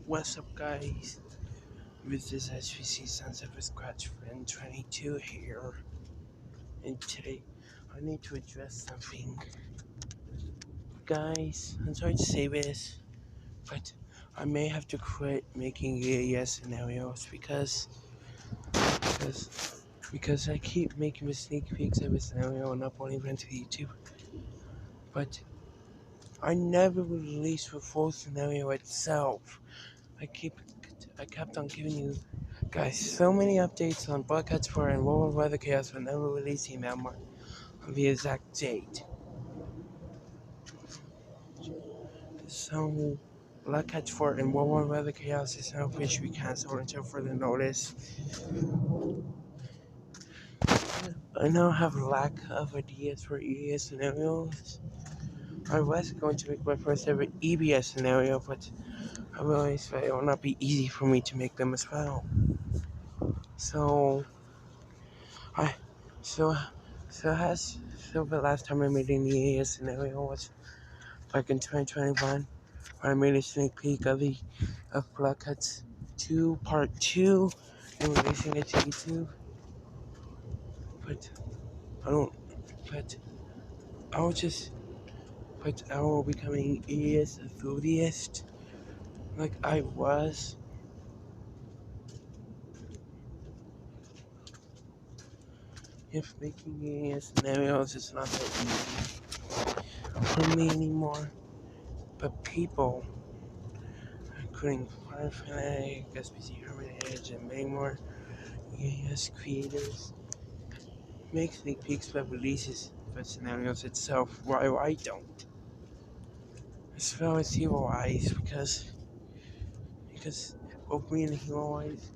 What's up, guys? This is SVC Sunset with Scratch Friend 22 here, and today I need to address something. Guys, I'm sorry to say this, but I may have to quit making EAS scenarios because I keep making the sneak peeks of a scenario and uploading them to YouTube, but I never release the full scenario itself. I kept on giving you guys so many updates on Black Ops 4 and World Weather Chaos, but never releasing them on the exact date. So, Black Ops 4 and World Weather Chaos is now officially cancelled until further notice. I now have a lack of ideas for EAS scenarios. I was going to make my first ever EBS scenario, but I realized that it will not be easy for me to make them as well. So, I so so the last time I made an EAS scenario was back in 2021, where I made a sneak peek of Black Ops 2 Part 2 and releasing it to YouTube. But I don't. But I will just. But I will becoming EAS enthusiast like I was. If making EAS scenarios is not that easy for me anymore, but people, including Firefly, SPC Hermitage, and many more EAS creators, make sneak peeks but releases the scenarios itself, while I don't. As well as Hero Eyes, because both me and Hero Eyes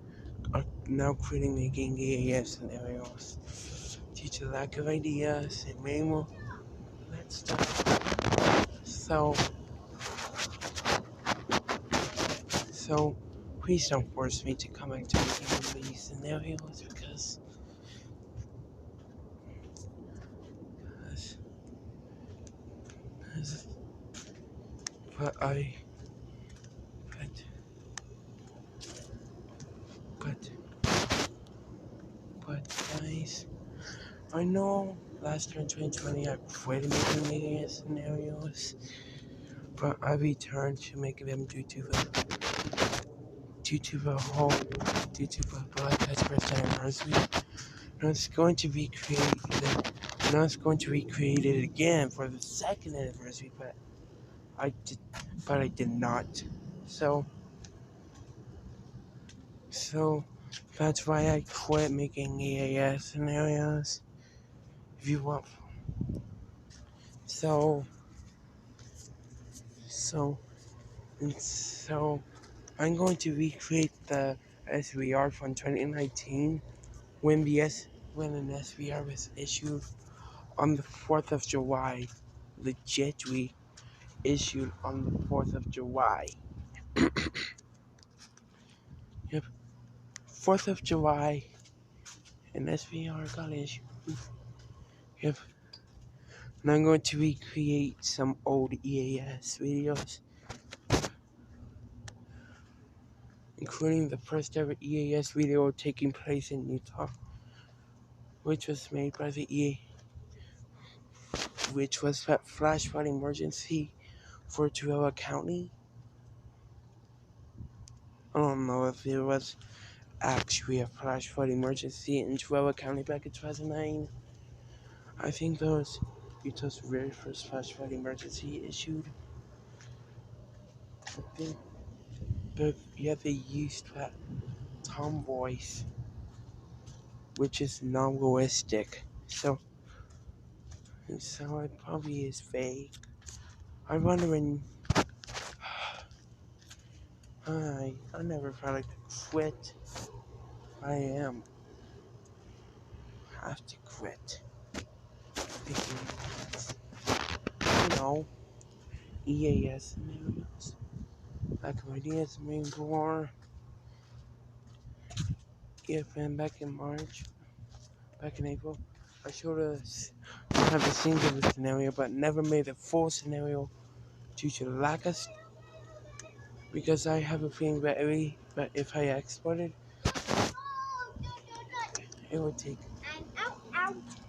are now quitting making EAS scenarios due to lack of ideas and many more that stuff. So please don't force me to come back to making one of these scenarios because but I but but guys, I know last year in 2020 I quit making EAS scenarios, but I returned to making them due to the Black Ops birthday anniversary. And it's going to recreate it again for the second anniversary, but I did not. So that's why I quit making EAS scenarios. If you want, so so so I'm going to recreate the SVR from 2019 when an SVR was issued on the 4th of July. Legit issued on the 4th of July. Yep, 4th of July, an SVR got issued. Yep, and I'm going to recreate some old EAS videos, including the first ever EAS video taking place in Utah, which was made by which was a flash flood emergency for Tooele County. I don't know if it was actually a flash flood emergency in Tooele County back in 2009. I think that was Utah's very first flash flood emergency issued. But yeah, they used that Tom voice, which is non-realistic. So it probably is fake. I'm wondering. I never thought I could quit. I have to quit. Because, EAS scenarios. Like my ideas Marine Corps. EFM back in March. Back in April. I showed us have the scenes of the scenario, but never made a full scenario due to the lack of because I have a feeling that if I exported, it would take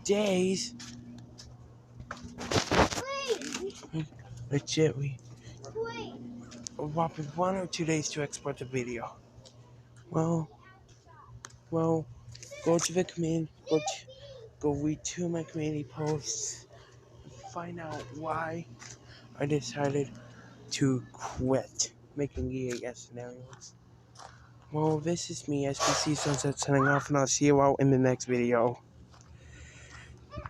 days. Legit, a whopping 1 or 2 days to export the video. Well, go to the command, go read two of my community posts, find out why I decided to quit making EAS scenarios. Well, this is me, SPC Sunset, signing off, and I'll see you all in the next video.